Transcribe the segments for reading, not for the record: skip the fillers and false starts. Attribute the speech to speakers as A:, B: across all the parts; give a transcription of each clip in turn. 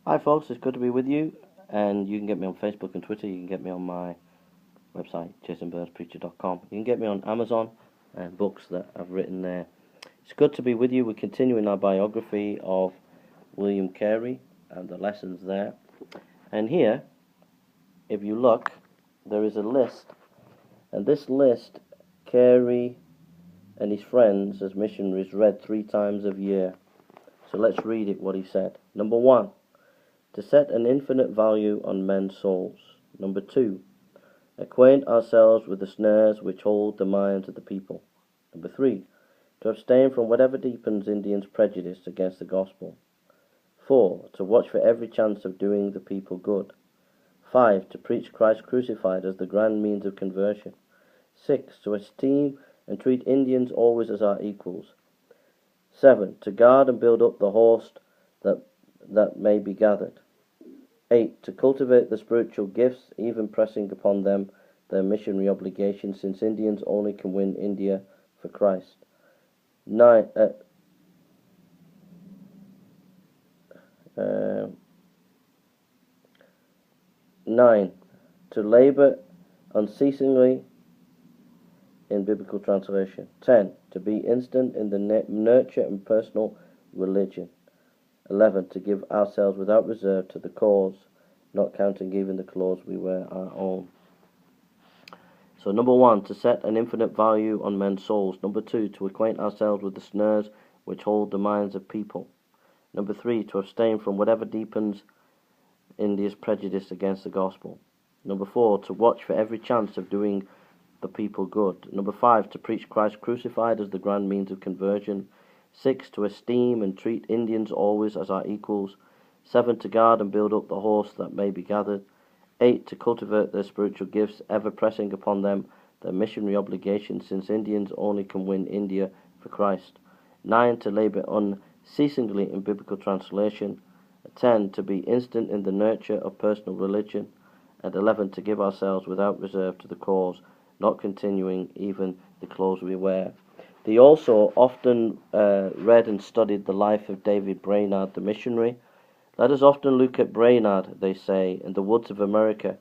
A: Hi folks, it's good to be with you, and you can get me on Facebook and Twitter. You can get me on my website, jasonburnspreacher.com. You can get me on Amazon and books that I've written there. It's good to be with you. We're continuing our biography of William Carey and the lessons there. And here, if you look, there is a list, and this list, Carey and his friends as missionaries read 3 times a year. So let's read it, what he said. Number 1, to set an infinite value on men's souls. Number 2, acquaint ourselves with the snares which hold the minds of the people. Number 3, to abstain from whatever deepens Indians' prejudice against the gospel. 4, to watch for every chance of doing the people good. 5, to preach Christ crucified as the grand means of conversion. 6, to esteem and treat Indians always as our equals. 7, to guard and build up the host that may be gathered. 8, to cultivate the spiritual gifts, even pressing upon them their missionary obligation, since Indians only can win India for Christ. 9, to labor unceasingly in biblical translation. 10, to be instant in the nurture and personal religion. 11, to give ourselves without reserve to the cause, not counting even the clothes we wear our own. So number 1, to set an infinite value on men's souls. Number 2, to acquaint ourselves with the snares which hold the minds of people. Number 3, to abstain from whatever deepens India's prejudice against the gospel. Number 4, to watch for every chance of doing the people good. Number 5, to preach Christ crucified as the grand means of conversion. 6, to esteem and treat Indians always as our equals. 7, to guard and build up the host that may be gathered. 8, to cultivate their spiritual gifts, ever pressing upon them their missionary obligation, since Indians only can win India for Christ. 9, to labor unceasingly in biblical translation. 10, to be instant in the nurture of personal religion. And 11, to give ourselves without reserve to the cause, not continuing even the clothes we wear. They also often read and studied the life of David Brainerd, the missionary. Let us often look at Brainerd, they say, in the woods of America,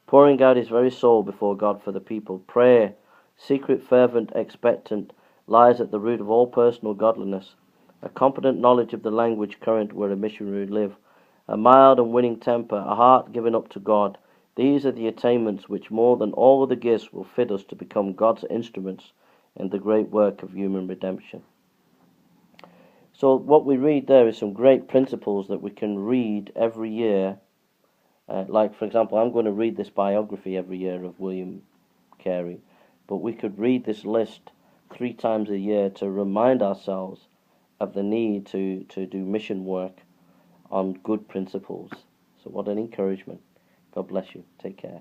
A: pouring out his very soul before God for the people. Prayer, secret, fervent, expectant, lies at the root of all personal godliness. A competent knowledge of the language current where a missionary live, a mild and winning temper, a heart given up to God. These are the attainments which, more than all other gifts, will fit us to become God's instruments in the great work of human redemption. So what we read there is some great principles that we can read every year. Like, for example, I'm going to read this biography every year of William Carey, but we could read this list 3 times a year to remind ourselves of the need to do mission work on good principles. So what an encouragement. God bless you. Take care.